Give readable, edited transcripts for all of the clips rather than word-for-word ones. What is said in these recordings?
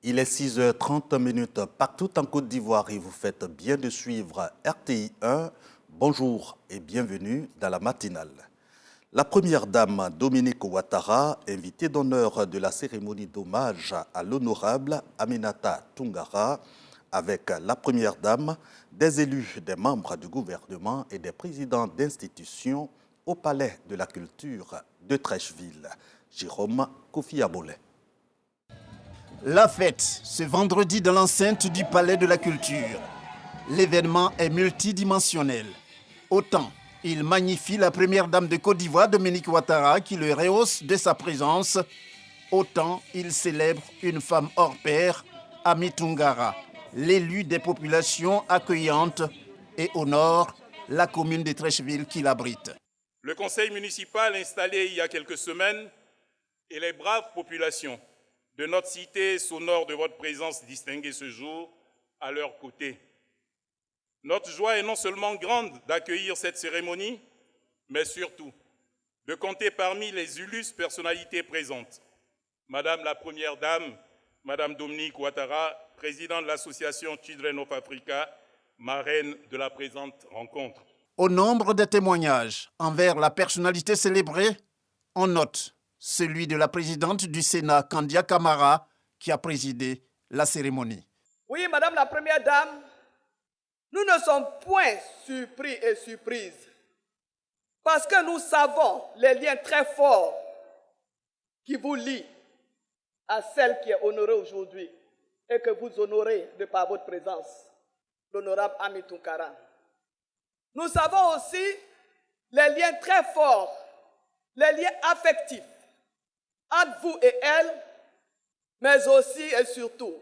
Il est 6h30 partout en Côte d'Ivoire et vous faites bien de suivre RTI 1. Bonjour et bienvenue dans la matinale. La première dame Dominique Ouattara, invitée d'honneur de la cérémonie d'hommage à l'honorable Aminata Toungara, avec la première dame, des élus, des membres du gouvernement et des présidents d'institutions au Palais de la Culture de Treichville. Jérôme Kofi Abolé. La fête, ce vendredi dans l'enceinte du Palais de la Culture. L'événement est multidimensionnel. Autant il magnifie la première dame de Côte d'Ivoire, Dominique Ouattara, qui le rehausse de sa présence, autant il célèbre une femme hors pair, Ami Toungara, l'élu des populations accueillantes et honore la commune de Treichville qui l'abrite. Le conseil municipal installé il y a quelques semaines et les braves populations de notre cité s'honorent de votre présence distinguée ce jour à leur côté. Notre joie est non seulement grande d'accueillir cette cérémonie, mais surtout de compter parmi les illustres personnalités présentes. Madame la Première Dame, Madame Dominique Ouattara, présidente de l'association Children of Africa, marraine de la présente rencontre. Au nombre des témoignages envers la personnalité célébrée, on note celui de la présidente du Sénat, Kandia Camara, qui a présidé la cérémonie. Oui, Madame la Première Dame, nous ne sommes point surpris et surprises parce que nous savons les liens très forts qui vous lient à celle qui est honorée aujourd'hui et que vous honorez de par votre présence, l'honorable Ami Toungara. Nous savons aussi les liens très forts, les liens affectifs entre vous et elle, mais aussi et surtout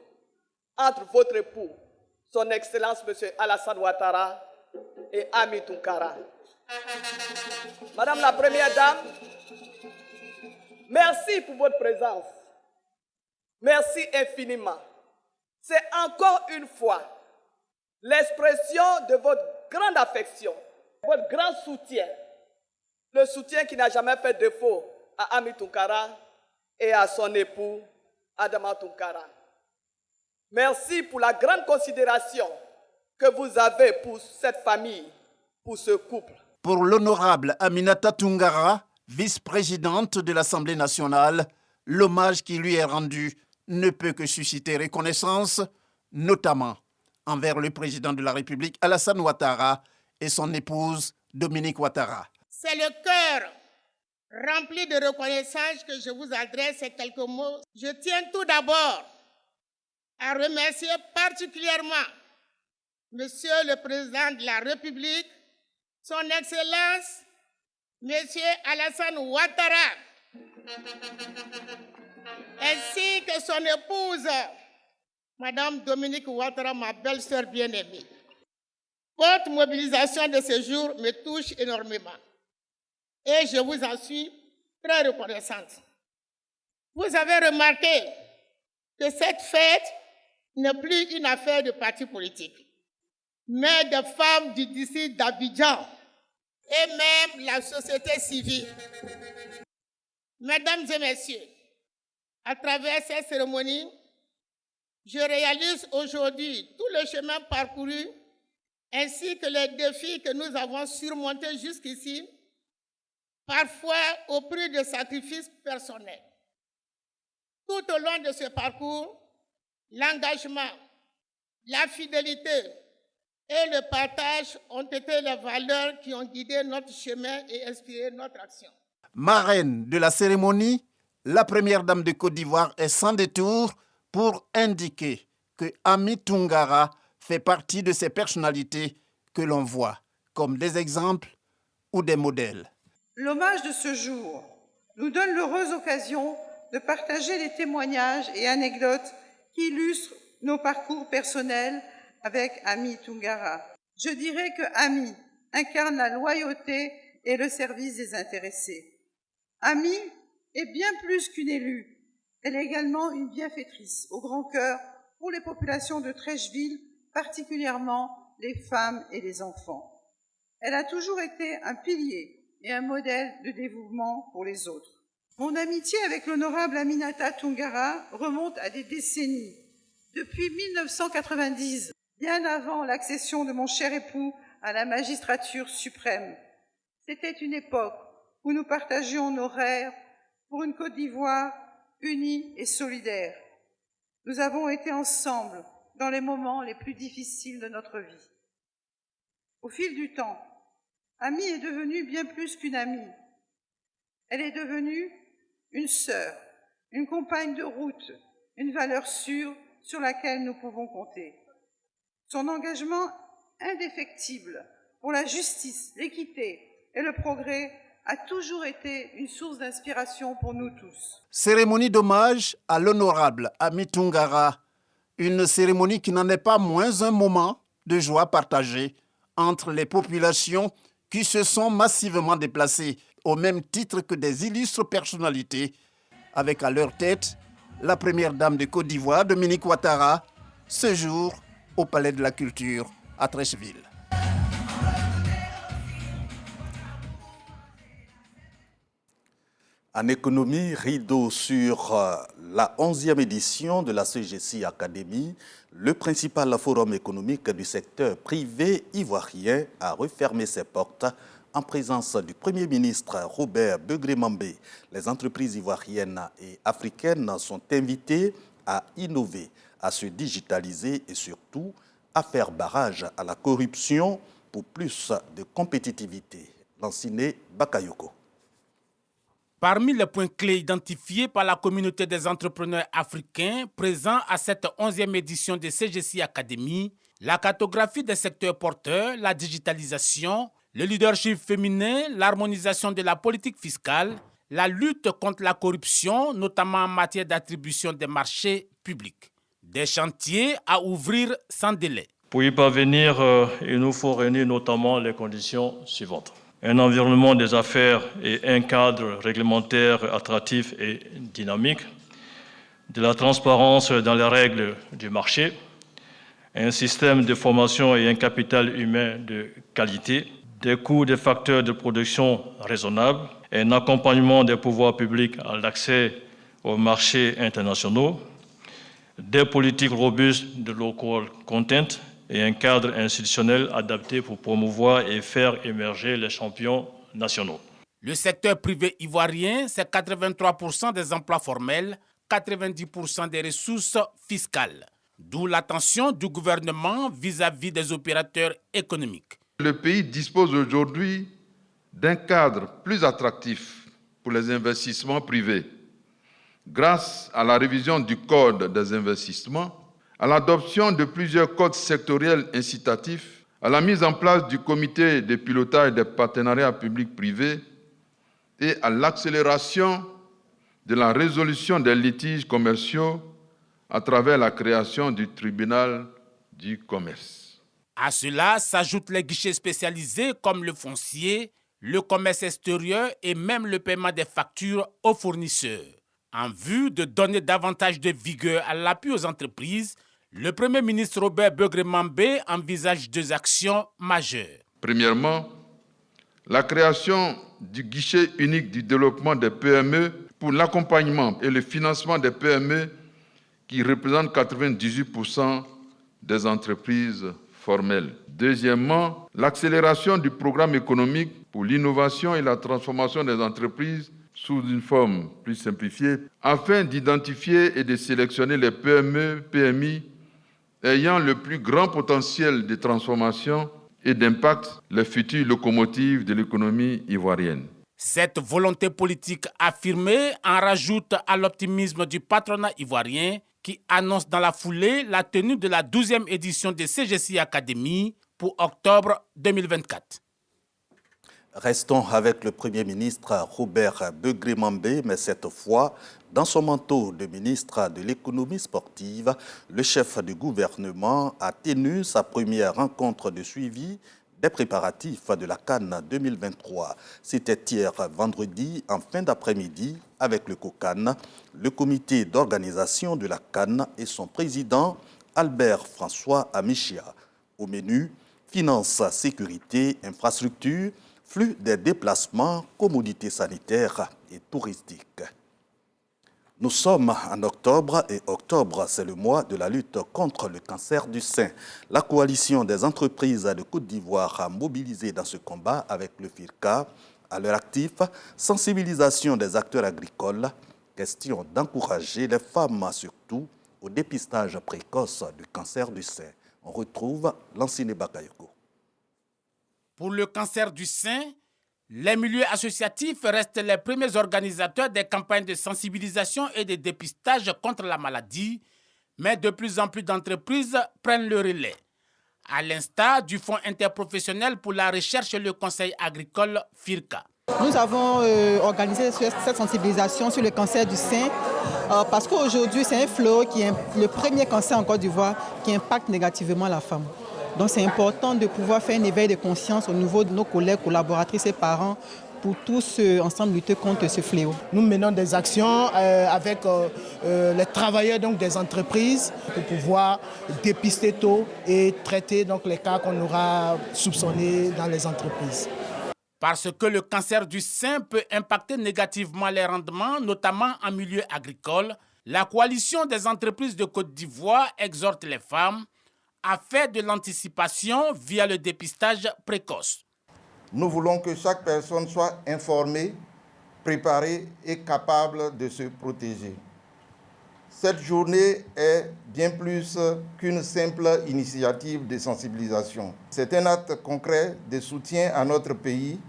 entre votre époux, son Excellence M. Alassane Ouattara et Ami Toungara. Madame la Première Dame, merci pour votre présence. Merci infiniment. C'est encore une fois l'expression de votre grande affection, votre grand soutien, le soutien qui n'a jamais fait défaut à Ami Toungara et à son époux Adama Toungara. Merci pour la grande considération que vous avez pour cette famille, pour ce couple. Pour l'honorable Aminata Toungara, vice-présidente de l'Assemblée nationale, l'hommage qui lui est rendu ne peut que susciter reconnaissance, notamment envers le président de la République, Alassane Ouattara, et son épouse, Dominique Ouattara. C'est le cœur rempli de reconnaissance que je vous adresse ces quelques mots. Je tiens tout d'abord à remercier particulièrement Monsieur le Président de la République, Son Excellence, Monsieur Alassane Ouattara, ainsi que son épouse, Madame Dominique Ouattara, ma belle-sœur bien-aimée. Votre mobilisation de ce jour me touche énormément et je vous en suis très reconnaissante. Vous avez remarqué que cette fête n'est plus une affaire de partis politiques, mais de femmes du district d'Abidjan et même la société civile. Mesdames et messieurs, à travers cette cérémonie, je réalise aujourd'hui tout le chemin parcouru ainsi que les défis que nous avons surmontés jusqu'ici, parfois au prix de sacrifices personnels. Tout au long de ce parcours, l'engagement, la fidélité et le partage ont été les valeurs qui ont guidé notre chemin et inspiré notre action. Marraine de la cérémonie, la première dame de Côte d'Ivoire est sans détour pour indiquer que Ami Toungara fait partie de ces personnalités que l'on voit comme des exemples ou des modèles. L'hommage de ce jour nous donne l'heureuse occasion de partager les témoignages et anecdotes qui illustrent nos parcours personnels avec Ami Toungara. Je dirais que Ami incarne la loyauté et le service des intéressés. Ami est bien plus qu'une élue. Elle est également une bienfaitrice au grand cœur pour les populations de Treichville, particulièrement les femmes et les enfants. Elle a toujours été un pilier et un modèle de dévouement pour les autres. Mon amitié avec l'honorable Aminata Toungara remonte à des décennies. Depuis 1990, bien avant l'accession de mon cher époux à la magistrature suprême, c'était une époque où nous partagions nos rêves pour une Côte d'Ivoire unie et solidaire. Nous avons été ensemble dans les moments les plus difficiles de notre vie. Au fil du temps, Amie est devenue bien plus qu'une amie. Elle est devenue une sœur, une compagne de route, une valeur sûre sur laquelle nous pouvons compter. Son engagement indéfectible pour la justice, l'équité et le progrès a toujours été une source d'inspiration pour nous tous. Cérémonie d'hommage à l'honorable Amie Toungara, une cérémonie qui n'en est pas moins un moment de joie partagée entre les populations qui se sont massivement déplacées au même titre que des illustres personnalités, avec à leur tête la première dame de Côte d'Ivoire, Dominique Ouattara, ce jour au Palais de la Culture à Treichville. En économie, rideau sur la 11e édition de la CGC Academy, le principal forum économique du secteur privé ivoirien a refermé ses portes en présence du Premier ministre Robert Begré-Mambé. Les entreprises ivoiriennes et africaines sont invitées à innover, à se digitaliser et surtout à faire barrage à la corruption pour plus de compétitivité. Lanciné Bakayoko. Parmi les points clés identifiés par la communauté des entrepreneurs africains présents à cette 11e édition de CGC Academy, la cartographie des secteurs porteurs, la digitalisation, le leadership féminin, l'harmonisation de la politique fiscale, la lutte contre la corruption, notamment en matière d'attribution des marchés publics. Des chantiers à ouvrir sans délai. Pour y parvenir, il nous faut réunir notamment les conditions suivantes. Un environnement des affaires et un cadre réglementaire attractif et dynamique, de la transparence dans les règles du marché, un système de formation et un capital humain de qualité, des coûts des facteurs de production raisonnables, un accompagnement des pouvoirs publics à l'accès aux marchés internationaux, des politiques robustes de local content et un cadre institutionnel adapté pour promouvoir et faire émerger les champions nationaux. Le secteur privé ivoirien, c'est 83% des emplois formels, 90% des ressources fiscales. D'où l'attention du gouvernement vis-à-vis des opérateurs économiques. Le pays dispose aujourd'hui d'un cadre plus attractif pour les investissements privés, grâce à la révision du Code des investissements, à l'adoption de plusieurs codes sectoriels incitatifs, à la mise en place du comité de pilotage des partenariats publics-privés et à l'accélération de la résolution des litiges commerciaux à travers la création du tribunal du commerce. À cela s'ajoutent les guichets spécialisés comme le foncier, le commerce extérieur et même le paiement des factures aux fournisseurs. En vue de donner davantage de vigueur à l'appui aux entreprises, le Premier ministre Robert Begré-Mambé envisage 2 actions majeures. Premièrement, la création du guichet unique du développement des PME pour l'accompagnement et le financement des PME qui représentent 98% des entreprises formelles. Deuxièmement, l'accélération du programme économique pour l'innovation et la transformation des entreprises sous une forme plus simplifiée, afin d'identifier et de sélectionner les PME, PMI ayant le plus grand potentiel de transformation et d'impact, les futures locomotives de l'économie ivoirienne. Cette volonté politique affirmée en rajoute à l'optimisme du patronat ivoirien qui annonce dans la foulée la tenue de la 12e édition de CGC Academy pour octobre 2024. Restons avec le Premier ministre Robert Begré-Mambé, mais cette fois, dans son manteau de ministre de l'économie sportive, le chef du gouvernement a tenu sa première rencontre de suivi des préparatifs de la CAN 2023. C'était hier vendredi, en fin d'après-midi, avec le COCAN, le comité d'organisation de la CAN et son président Albert François Amichia. Au menu, finances, sécurité, infrastructures, flux des déplacements, commodités sanitaires et touristiques. Nous sommes en octobre et octobre, c'est le mois de la lutte contre le cancer du sein. La coalition des entreprises de Côte d'Ivoire a mobilisé dans ce combat avec le FIRCA. À leur actif, sensibilisation des acteurs agricoles, question d'encourager les femmes surtout au dépistage précoce du cancer du sein. On retrouve Lansine Bakayoko. Pour le cancer du sein, les milieux associatifs restent les premiers organisateurs des campagnes de sensibilisation et de dépistage contre la maladie, mais de plus en plus d'entreprises prennent le relais. À l'instar du Fonds interprofessionnel pour la recherche et le conseil agricole FIRCA. Nous avons organisé cette sensibilisation sur le cancer du sein parce qu'aujourd'hui, c'est un fléau qui est le premier cancer en Côte d'Ivoire qui impacte négativement la femme. Donc c'est important de pouvoir faire un éveil de conscience au niveau de nos collègues, collaboratrices et parents pour tous ensemble lutter contre ce fléau. Nous menons des actions avec les travailleurs donc, des entreprises pour pouvoir dépister tôt et traiter donc, les cas qu'on aura soupçonnés dans les entreprises. Parce que le cancer du sein peut impacter négativement les rendements, notamment en milieu agricole, la coalition des entreprises de Côte d'Ivoire exhorte les femmes à faire de l'anticipation via le dépistage précoce. Nous voulons que chaque personne soit informée, préparée et capable de se protéger. Cette journée est bien plus qu'une simple initiative de sensibilisation. C'est un acte concret de soutien à notre pays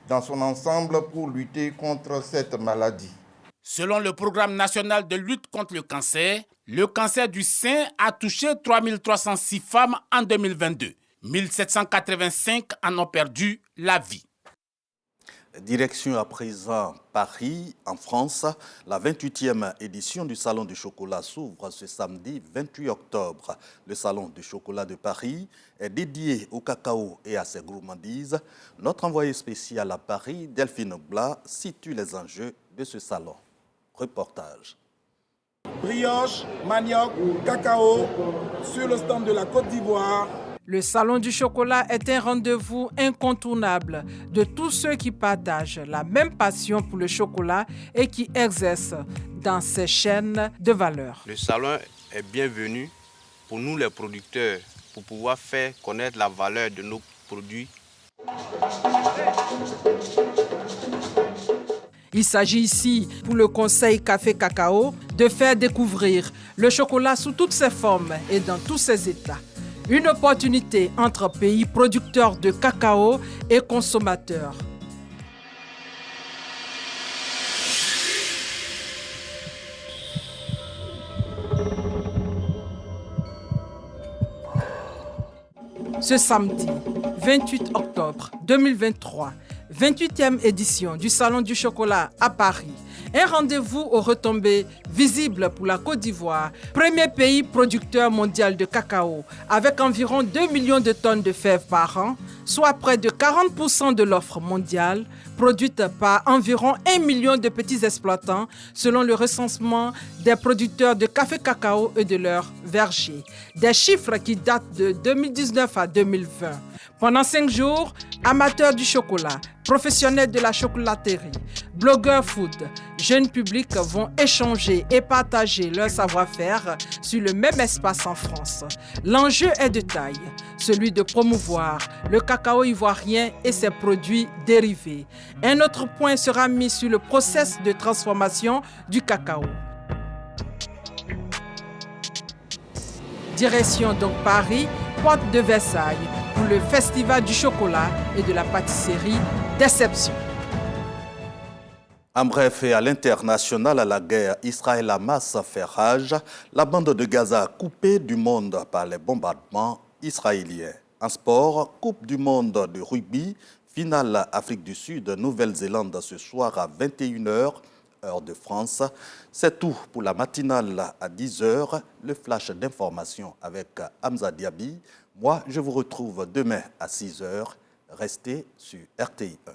dans son ensemble pour lutter contre cette maladie. Selon le programme national de lutte contre le cancer du sein a touché 3306 femmes en 2022. 1785 en ont perdu la vie. Direction à présent Paris, en France. La 28e édition du Salon du chocolat s'ouvre ce samedi 28 octobre. Le Salon du chocolat de Paris est dédié au cacao et à ses gourmandises. Notre envoyé spécial à Paris, Delphine Blas, situe les enjeux de ce salon. Reportage. Brioche, manioc, cacao, sur le stand de la Côte d'Ivoire. Le Salon du chocolat est un rendez-vous incontournable de tous ceux qui partagent la même passion pour le chocolat et qui exercent dans ces chaînes de valeur. Le salon est bienvenu pour nous les producteurs, pour pouvoir faire connaître la valeur de nos produits. Il s'agit ici, pour le Conseil Café Cacao, de faire découvrir le chocolat sous toutes ses formes et dans tous ses états. Une opportunité entre pays producteurs de cacao et consommateurs. Ce samedi, 28 octobre 2023, 28e édition du Salon du chocolat à Paris. Un rendez-vous aux retombées visibles pour la Côte d'Ivoire, premier pays producteur mondial de cacao, avec environ 2 millions de tonnes de fèves par an, soit près de 40% de l'offre mondiale, produite par environ 1 million de petits exploitants, selon le recensement des producteurs de café cacao et de leurs vergers. Des chiffres qui datent de 2019 à 2020. Pendant 5 jours, amateurs du chocolat, professionnels de la chocolaterie, blogueurs food, jeunes publics vont échanger et partager leur savoir-faire sur le même espace en France. L'enjeu est de taille, celui de promouvoir le cacao ivoirien et ses produits dérivés. Un autre point sera mis sur le processus de transformation du cacao. Direction donc Paris, porte de Versailles, pour le Festival du chocolat et de la pâtisserie Déception. En bref, et à l'international, la guerre Israël-Hamas fait rage. La bande de Gaza coupée du monde par les bombardements israéliens. En sport, Coupe du monde de rugby, finale Afrique du Sud, Nouvelle-Zélande ce soir à 21h, heure de France. C'est tout pour la matinale à 10h, le flash d'information avec Hamza Diaby. Moi, je vous retrouve demain à 6h. Restez sur RTI 1.